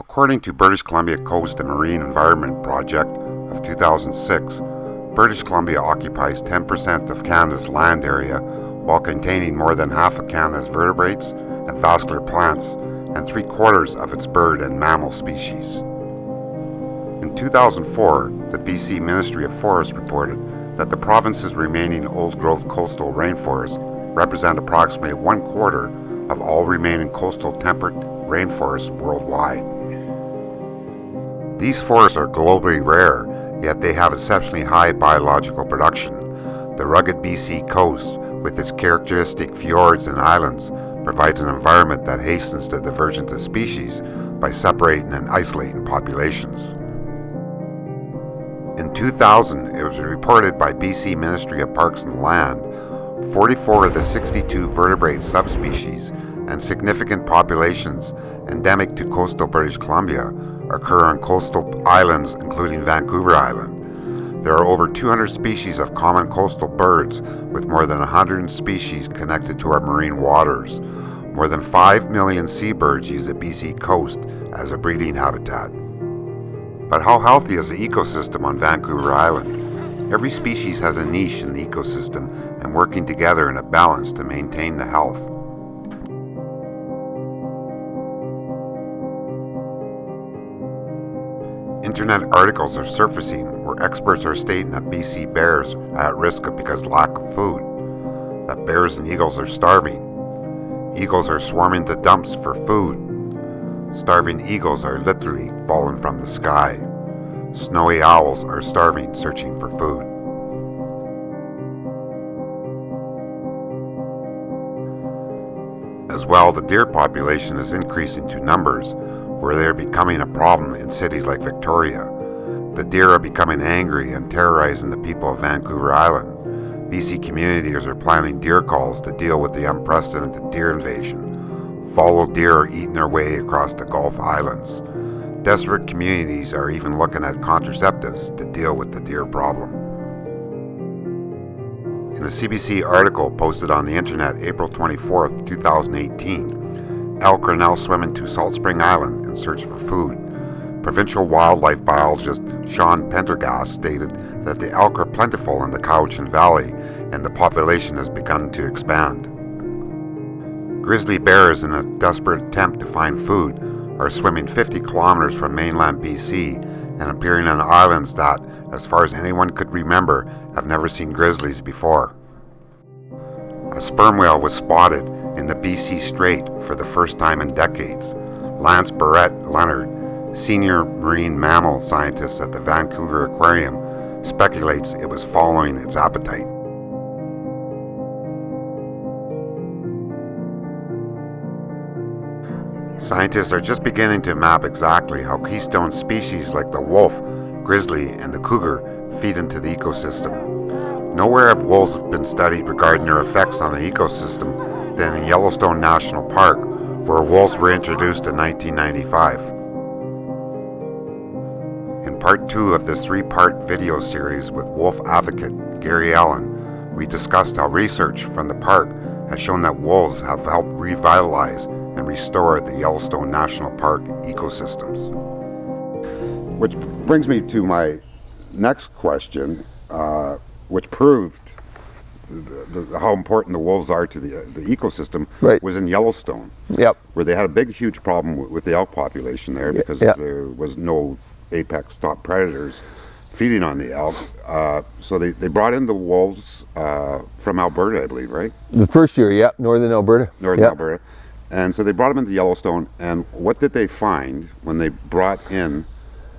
According to British Columbia Coast and Marine Environment Project of 2006, British Columbia occupies 10% of Canada's land area while containing more than half of Canada's vertebrates and vascular plants and 3/4 of its bird and mammal species. In 2004, the BC Ministry of Forests reported that the province's remaining old-growth coastal rainforests represent approximately 1/4 of all remaining coastal temperate rainforests worldwide. These forests are globally rare, yet they have exceptionally high biological production. The rugged BC coast, with its characteristic fjords and islands, provides an environment that hastens the divergence of species by separating and isolating populations. In 2000, it was reported by BC Ministry of Parks and Land, 44 of the 62 vertebrate subspecies and significant populations endemic to coastal British Columbia occur on coastal islands including Vancouver Island. There are over 200 species of common coastal birds, with more than 100 species connected to our marine waters. More than 5 million seabirds use the BC coast as a breeding habitat. But how healthy is the ecosystem on Vancouver Island? Every species has a niche in the ecosystem and working together in a balance to maintain the health. Internet articles are surfacing where experts are stating that BC bears are at risk because of lack of food, that bears and eagles are starving. Eagles are swarming the dumps for food. Starving eagles are literally falling from the sky. Snowy owls are starving, searching for food. As well, the deer population is increasing to numbers where they are becoming a problem in cities like Victoria. The deer are becoming angry and terrorizing the people of Vancouver Island. BC communities are planning deer calls to deal with the unprecedented deer invasion. Fallow deer are eating their way across the Gulf Islands. Desperate communities are even looking at contraceptives to deal with the deer problem. In a CBC article posted on the internet April 24, 2018, elk are now swimming to Salt Spring Island in search for food. Provincial wildlife biologist Sean Pendergast stated that the elk are plentiful in the Cowichan Valley and the population has begun to expand. Grizzly bears, in a desperate attempt to find food, are swimming 50 kilometers from mainland BC and appearing on islands that, as far as anyone could remember, have never seen grizzlies before. A sperm whale was spotted in the BC Strait for the first time in decades. Lance Barrett Leonard, senior marine mammal scientist at the Vancouver Aquarium, speculates it was following its appetite. Scientists are just beginning to map exactly how keystone species like the wolf, grizzly, and the cougar feed into the ecosystem. Nowhere have wolves been studied regarding their effects on the ecosystem than in Yellowstone National Park, where wolves were introduced in 1995. In part 2 of this 3-part video series with wolf advocate Gary Allen, we discussed how research from the park has shown that wolves have helped revitalize and restore the Yellowstone National Park ecosystems. Which brings me to my next question, which proved how important the wolves are to the ecosystem, right, was in Yellowstone. Yep. Where they had a big, huge problem with the elk population there because there was no apex top predators feeding on the elk. So they brought in the wolves from Alberta, I believe, right? The first year, yeah, northern Alberta. Northern Alberta. And so they brought them into Yellowstone, and what did they find when they brought in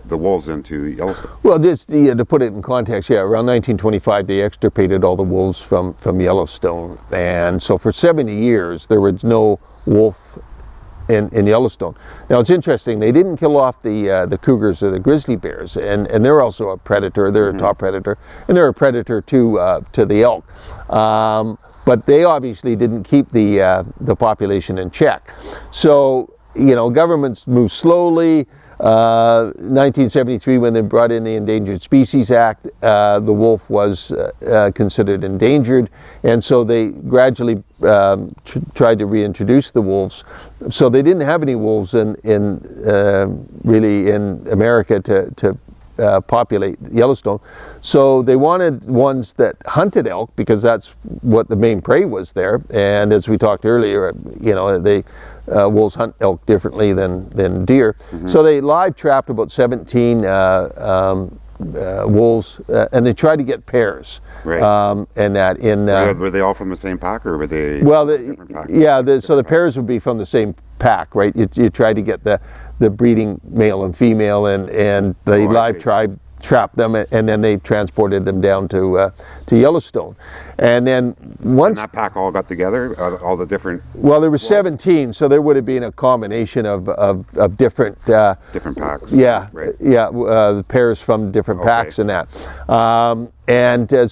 the wolves into Yellowstone? Well, just to put it in context, around 1925 they extirpated all the wolves from Yellowstone, and so for 70 years there was no wolf in Yellowstone. Now it's interesting, they didn't kill off the cougars or the grizzly bears, and they're also a predator. They're a top predator, and they're a predator to the elk. But they obviously didn't keep the population in check. So, governments move slowly. 1973, when they brought in the Endangered Species Act, the wolf was considered endangered, and so they gradually tried to reintroduce the wolves. So they didn't have any wolves really in America to populate Yellowstone. So they wanted ones that hunted elk, because that's what the main prey was there. And as we talked earlier, wolves hunt elk differently than deer. Mm-hmm. So they live trapped about 17 wolves, and they tried to get pairs. Right. And that in were they all from the same pack, or were they different packs? Yeah. So the pairs would be from the same pack, right? You try to get the breeding male and female, and they live trapped them, and then they transported them down to Yellowstone. And then once... And that pack all got together, all the different... Well, there were 17, so there would have been a combination of different... different packs. Yeah, right. Yeah, pairs from different packs and that.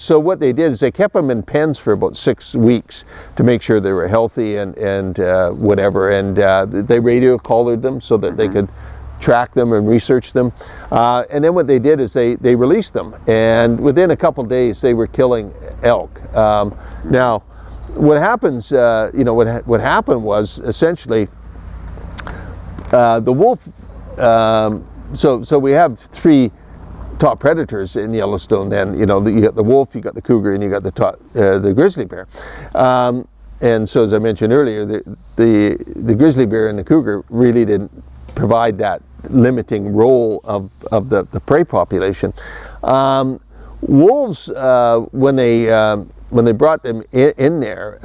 So what they did is they kept them in pens for about 6 weeks to make sure they were healthy and whatever, and they radio collared them so that they could track them and research them. And then what they did is they released them, and within a couple days they were killing elk. Now, what happens, what happened was essentially the wolf, so we have 3 top predators in Yellowstone. Then you got the wolf, you got the cougar, and you got the grizzly bear. And so, as I mentioned earlier, the grizzly bear and the cougar really didn't provide that limiting role of the prey population. Wolves, when they brought them in there,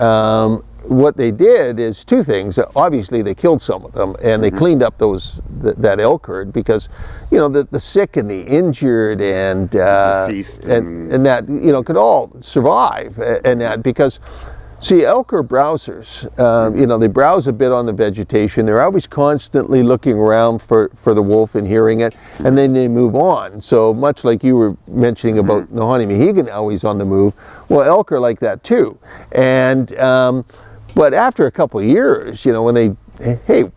what they did is 2 things. Obviously, they killed some of them, and they cleaned up that elk herd, because the sick and the injured and deceased and that could all survive, and that because. See, elk are browsers. They browse a bit on the vegetation. They're always constantly looking around for the wolf and hearing it, and then they move on. So much like you were mentioning about Nahanni Mohegan always on the move, well, elk are like that too. And but after a couple of years, when hey,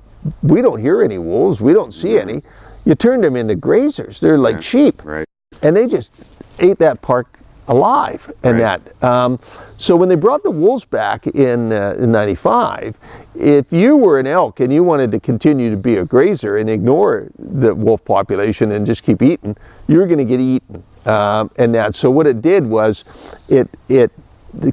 we don't hear any wolves, we don't see any, you turn them into grazers. They're like sheep, right? And they just ate that park alive, and that. So when they brought the wolves back in '95, if you were an elk and you wanted to continue to be a grazer and ignore the wolf population and just keep eating, you were going to get eaten, and that. So what it did was, it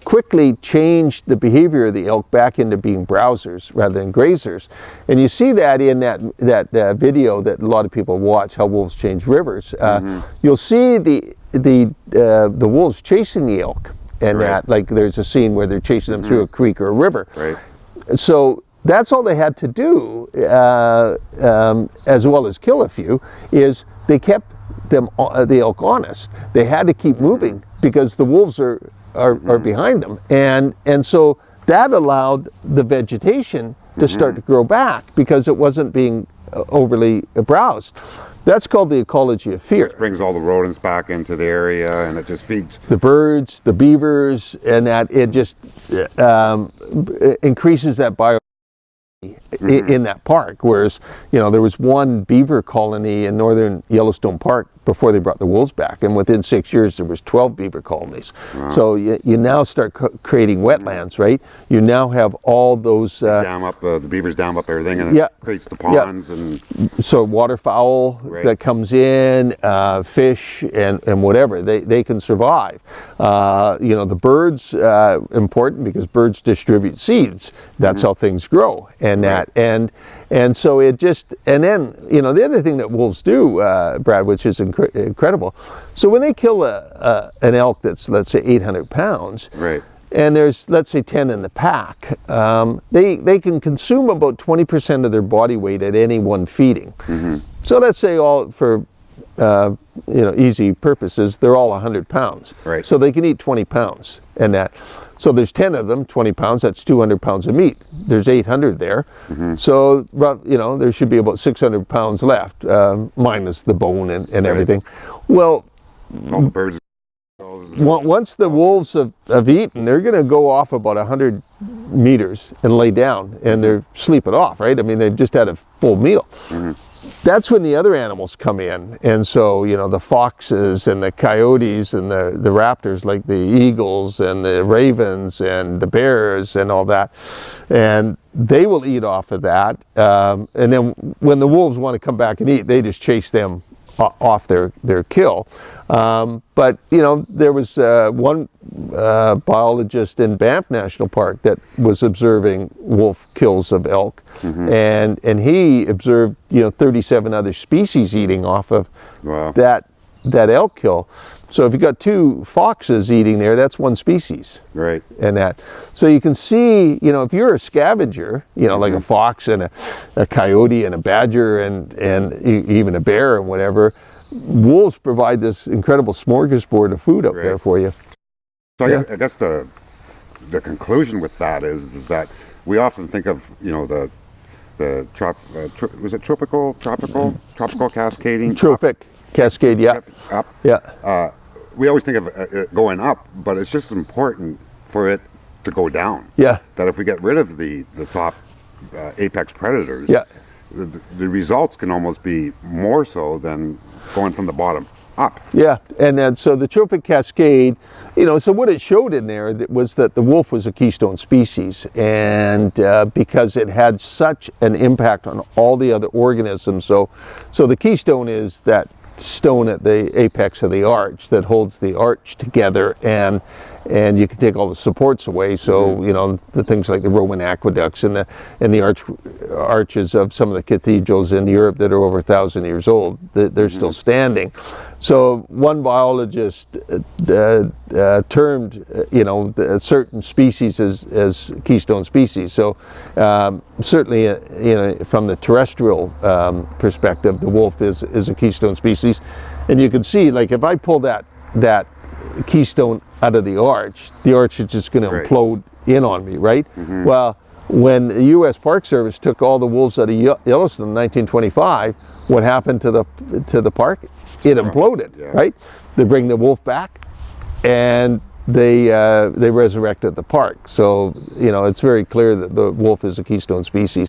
quickly changed the behavior of the elk back into being browsers rather than grazers. And you see that in that video that a lot of people watch, how wolves change rivers. You'll see the wolves chasing the elk, and that, like, there's a scene where they're chasing them through a creek or a river. Right. So that's all they had to do, as well as kill a few, is they kept the elk honest. They had to keep moving because the wolves are behind them, and so that allowed the vegetation to start to grow back because it wasn't being overly browsed. That's called the ecology of fear. Which brings all the rodents back into the area, and it just feeds the birds, the beavers, and that it just increases that in that park. Whereas, there was one beaver colony in northern Yellowstone Park before they brought the wolves back, and within 6 years there was 12 beaver colonies. Wow. So you now start creating wetlands, right? You now have all those dam up the beavers dam up everything, and it creates the ponds and so waterfowl that comes in, fish and whatever, they can survive. The birds, important because birds distribute seeds. That's how things grow, and that and so it just, and then the other thing that wolves do, Brad, which is incredible. So when they kill an elk that's, let's say, 800 pounds, right, and there's, let's say, 10 in the pack, they can consume about 20% of their body weight at any one feeding. So let's say, all for easy purposes, they're all 100 pounds. Right. So they can eat 20 pounds, and that. So there's 10 of them, 20 pounds, that's 200 pounds of meat. There's 800 there. So, there should be about 600 pounds left, minus the bone and everything. Well, all the birds. Once the wolves have eaten, they're going to go off about 100 meters and lay down, and they're sleeping off, right? I mean, they've just had a full meal. that's when the other animals come in. And so, you know, the foxes and the coyotes and the raptors, like the eagles and the ravens and the bears and all that, and they will eat off of that. And then when the wolves want to come back and eat, they just chase them off their kill. But, you know, there was one biologist in Banff National Park that was observing wolf kills of elk, and he observed, you know, 37 other species eating off of that elk kill. So if you got 2 foxes eating there, that's 1 species. Right. And that. So you can see, you know, if you're a scavenger, you know, like a fox and a coyote and a badger and even a bear and whatever, wolves provide this incredible smorgasbord of food up there for you. So I guess the conclusion with that is that we often think of, you know, was it tropical cascading? Trophic cascade, up. We always think of it going up, but it's just important for it to go down. Yeah. That if we get rid of the top apex predators, the results can almost be more so than going from the bottom up. Yeah, and then so the trophic cascade, you know, so what it showed in there was that the wolf was a keystone species, and because it had such an impact on all the other organisms. So the keystone is that stone at the apex of the arch that holds the arch together, and you can take all the supports away. So you know, the things like the Roman aqueducts and the arches of some of the cathedrals in Europe that are over 1,000 years old, they're still standing. So one biologist termed, you know, certain species as keystone species. So certainly, you know, from the terrestrial perspective, the wolf is a keystone species. And you can see, like, if I pull that keystone out of the arch is just going to implode in on me, right? Well, when the U.S. Park Service took all the wolves out of Yellowstone in 1925, what happened to the park? It imploded, right? They bring the wolf back, and they resurrected the park. So, you know, it's very clear that the wolf is a keystone species.